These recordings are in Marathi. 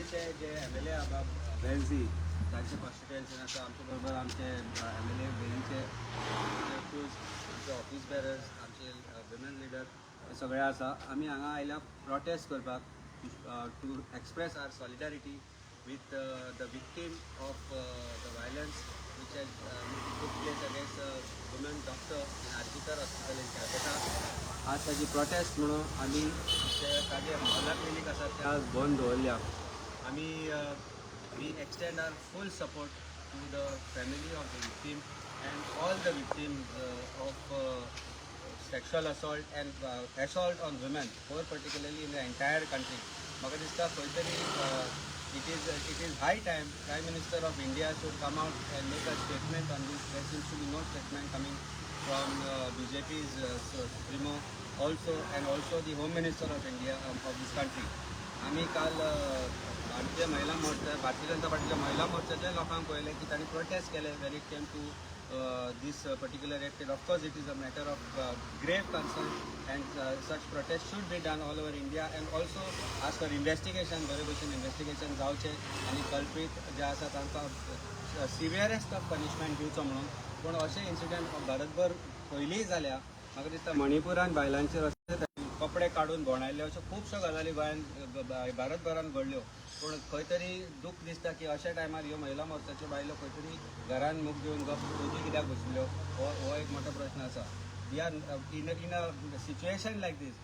दिल्लीचे जे MLA आहा बेलझी तांचे कॉन्स्टिट्युएन्सीन आसा आमचे बरोबर आमचे MLA बेलीचे आमचे ऑफिस बेरर्स आमचे विमेन लिडर हे सगळे आसा आमी हांगा आयल्या प्रोटेस्ट करपाक to express our solidarity with the victim of the violence which had took place against a woman doctor in Arjiker Hospital in Calcutta. आज ताजी प्रोटेस्ट म्हणून आमी ताजे मोहल्ला क्लिनीक आसा ते आज बंद दवरल्या. आमी we extend our full support to the family of the victim and all the victims of sexual assault and assault on women, more particularly in the entire country. म्हाका दिसता खंय तरी it is high time Prime Minister of India should come out and make a statement on this. There seems to be no statement coming from BJP's Supremo also the Home Minister of India of this country. आम्ही काल भारतीय महिला मोर्चा भारतीय जनता पार्टीच्या महिला मोर्चाच्या लोकांक पळयलें की तांणी प्रोटेस्ट केले when it came to this particular act. Of course it is a matter of grave concern and such protests should be done all over India and also as for investigation बरे भशेन investigation जावचे आनी culprit जे आसा तांकां severest of punishment दिवचो म्हणून. पूण अशें इन्सिडेंट भारतभर पयलींय जाल्या. म्हाका दिसता मणिपुरान बायलांचेर अशें कपडे काडून भोंवडायले अश्यो खुबश्यो गजाली गोंयान भारतभरान घडल्यो. पूण खंय तरी दूख दिसता की अशा टायमार ह्यो महिला मोर्चाच्यो बायलो खंय तरी घरान मूग घेवन दोगी कित्याक बशिल्ल्यो हो एक मोठो प्रश्न आसा. We are in a situation like this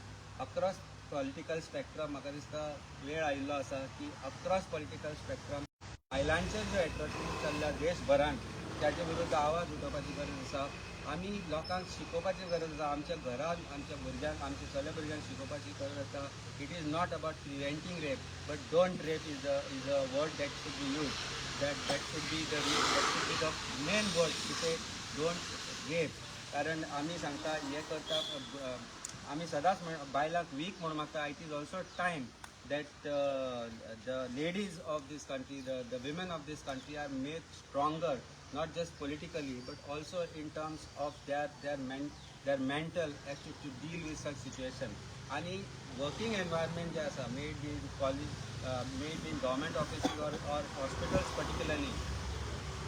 across political spectrum म्हाका दिसता वेळ आयिल्लो आसा की अक्रॉस पॉलिटिकल स्पेक्ट्रम बायलांचेर ज्यो एट्रॉसिटीज चल्ल्या देशभरान त्याचे विरुद्ध आवाज उठोवपाची गरज आसा. आमी लोकांक शिकोवपाची गरज आसा. आमच्या घरान आमच्या भुरग्यांक आमच्या चले भुरग्यांक शिकोवपाची गरज आसा. It is not about preventing rape but don't rape is a word that should be use that should be the main word to say don't rape. कारण आमी सांगता हे करता आमी सदांच बायलांक वीक म्हणून मागता. It is also time that the ladies of this country, the women of this country are made stronger, not just politically but also in terms of their mental actually to deal with such situation. आणि working environment जे आसा made in college, made in government offices or hospitals particularly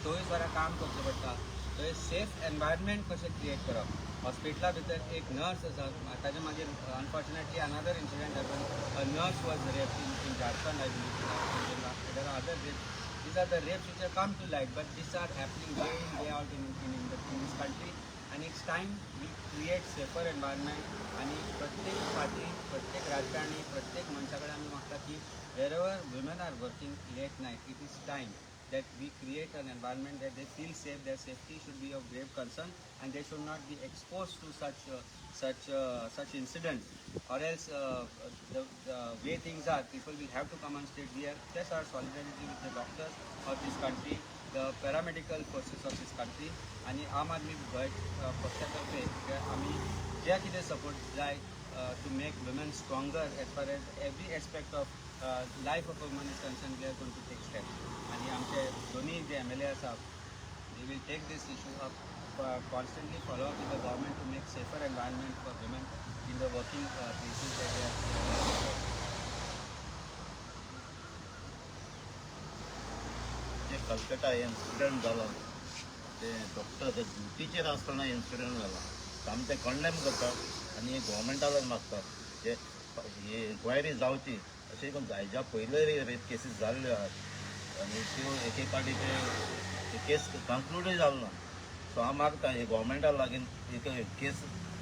थंय जरा काम करचें पडटा. थंय सेफ एनवायरमेंट कशें क्रिएट करप. हॉस्पिटला भितर एक नर्स आसा ताजे मागीर unfortunately another incident happen. A nurse was rape in Jharkhand. I believe there are other rapes. These are the rapes which have come to light, but these are happening day in, day out in this country. And it's time we create safer environment. आणि प्रत्येक पार्टी, प्रत्येक राजकारणी, प्रत्येक मनशाकडे आम्ही मागता की wherever women are working late night, it is time that we create an environment that they feel safe. Their safety should be of grave concern, and they should not be exposed to such incidents. Or else, the way things are, people will have to come on street. We express our solidarity with the doctors of this country, the paramedical forces of this country, आणि आम आदमी पक्षातर्फे आम्ही ज्या कितें सपोर्ट जाय to make women stronger as far as every aspect of life of a woman is concerned, we are going to take steps. आणि आमचे दोन्ही जे MLA आसा they will take this issue up, constantly follow up with the government to make safer environment for women in the working places that they are. जे कलकत्ता इन्सिडेंट झाला ते डॉक्टर ड्युटीचेर आसतना इन्सिडेंट जाला. आमी ते कंडेम करतात आनी गोवमेंटाक मागतात जे इन्क्वायरी जावची. अशें करून हाज्या पयलीं रेप केसीस जाल्ल्यो आहात आनी त्यो एके पाटी ते केस कन्क्लूडूय जालो ना. सो हांव मागता हे गोवमेंटाक लागीन एक केस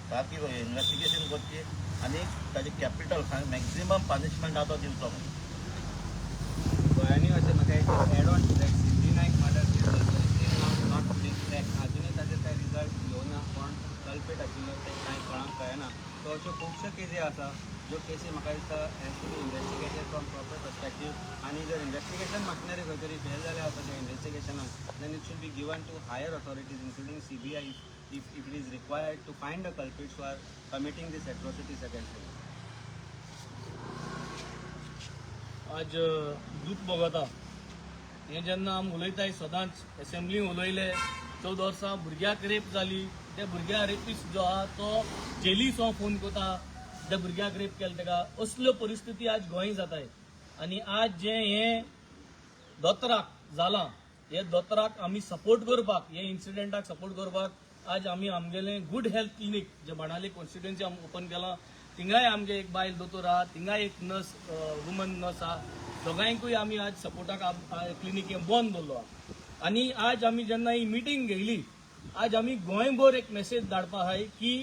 सारकी इन्वेस्टिगेशन करची आनी ताजे कॅपिटल मॅक्झिमम पनिशमेंट आतां दिवचो. गोंयांनी अशें म्हाका एक add on to that Siddhi Naik murder case not fully आजुनूय ताजे कांय रिजल्ट येवना. कोण कल्पेट आशिल्लो ते कांय कोणाक कळना. सो अश्यो खुबश्यो केसी आसा ज्यो केसी म्हाका दिसता has to be investigated from proper perspective. आनी जर इन्वेस्टिगेशन मागणारे खंय तरी फेल जाले आसा त्या इन्वेस्टिगेशनाक then it should be given to higher authorities including CBI if it is required to find the culprits who are committing these atrocities against women. आज दूख भोगता हे जेन्ना आमी उलयताय सदांच एसेंब्लीन उलयले 14 वर्सां भुरग्याक रेप जाली. त्या भुरग्या रेपिस्ट जो आहा तो जेली फोन करता त्या भुरग्याक रेप केला तेका. असल्यो परिस्थिती आज गोंय जाताय. आणि आज जे हे दोतराक जाला हे दोतराक आमी सपोर्ट करपाक हे इन्सिडेंटाक सपोर्ट करपाक आज आमी आमगेले गुड हेल्थ क्लिनीक जे बाणावले कॉन्स्टिट्युएन्सी आमी ओपन केला थिंगाय आमगे एक बायल दोतोर आहा थिंगाय एक नर्स वुमन नर्स आहा दोगांयकूय आमी आज सपोर्टाक क्लिनीक हे बंद दवरलो आहा आणि आज आमी जेन्ना ही मिटींग घेयली आज आमी गोंयभर एक मेसेज धाडपा आहाय की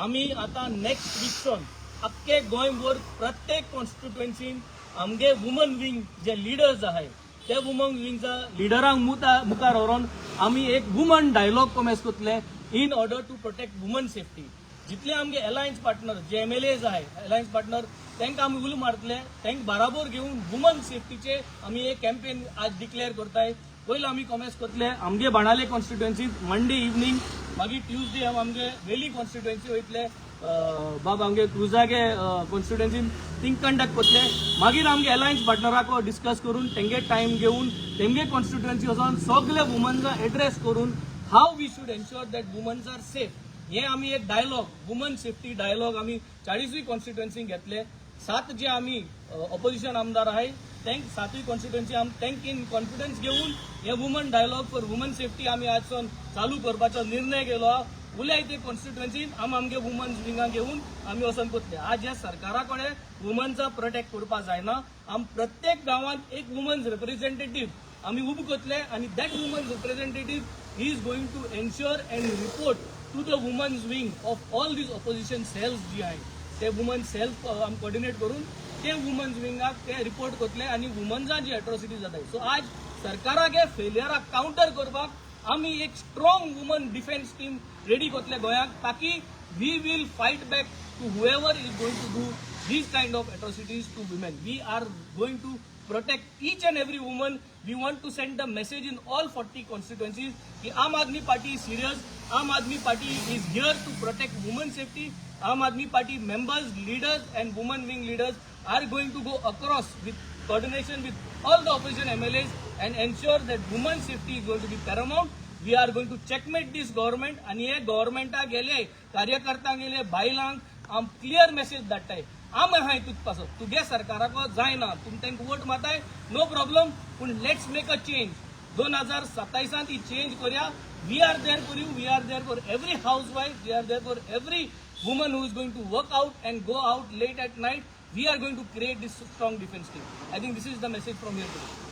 आमी आता नेक्स्ट वीकसून अख्खे गोंयभर प्रत्येक कॉन्स्टिट्युएन्सीन आमगे वुमन विंग जे लिडर्स आहाय त्या वुमन विंगचा लिडरांक मुखार व्हरून आमी एक वुमन डायलॉग कॉमेस करतले in order to protect woman safety जितले आमगे अलायन्स पार्टनर जे MLAs आहाय अलायन्स पार्टनर तांकां आमी उलो मारतले तांकां बराबर घेवन वुमन सेफ्टीचे आमी एक कॅम्पेन आज डिक्लेअर करताय पयलो आमी कॉमेस करतले आमगे बाणावले कॉन्स्टिट्युएन्सीत मंडे इवनिंग मागीर ट्युजडे आमगे वेली कॉन्स्टिट्युएन्सी वयतले बाब आमगे क्रुजागे कॉन्स्टिट्युएन्सीन थिंग कंडक्ट करतले मागीर आमगे अलायन्स पार्टनराक डिस्कस करून तेंगे टायम घेवन तेंगे कॉन्स्टिट्युएन्सी वचून सगळे वुमन्सांक एड्रेस करून how we should ensure that womens are safe हे आमी एक डायलॉग वुमन सेफ्टी डायलॉग आमी 40 कॉन्स्टिट्युएन्सीक घेतले 7 जे आमी ऑपोजिशन आमदार आहाय त्यांक 7 कॉन्स्टिट्युएन्सी त्यांक इन कॉन्फिडन्स घेऊन हे woman dialogue for woman safety आमी आजसून चालू करपाचो निर्णय केलो उलय ते कॉन्स्टिट्युएन्सीन आमगे वुमन विंगाक घेऊन आमी वचून करतले आज ह्या सरकारा कडेन वुमन्सा प्रोटेक्ट करपा जायना आम प्रत्येक गांवांत एक वुमन्स रिप्रेझेंटेटिव्ह आमी उबो करतले आणि that women's representative is going to ensure and report to the women's wing of all these opposition cells जी आहे ते वुमन सेल्फ आमी कोऑर्डिनेट करून ते वुमन्स विंगाक ते रिपोर्ट करतले आणि वुमन्सां जी एट्रॉसिटीज जाताय सो आज सरकाराक हे फेलियराक काउंटर करपाक आमी एक strong woman defence team ready करतले गोंयाक ताकी we will fight back to whoever is going to do these kind of atrocities to women. We are going to protect each and every woman. We want to send a message in all 40 constituencies कि Aam Aadmi Party is serious. Aam Aadmi Party is here to protect women safety. Aam Aadmi Party members, leaders and women wing leaders are going to go across with coordination with all the opposition MLAs and ensure that women safety is going to be paramount. We are going to checkmate this government आणि हे गव्हर्नमेंटा गेले कार्यकर्ता गेले बायलांक आम क्लियर मेसेज धाडटाय आम हाय तुजपासो तुगे सरकाराक जायना तुम तांकां वोट माताय नो प्रॉब्लम पूण लेट्स मेक अ चेंज 2027 ही चेंज करया we are there for you we are there for every house wife we are there for every woman who is going to work out and go out late at night we are going to create this strong defence team I think this is the message from here today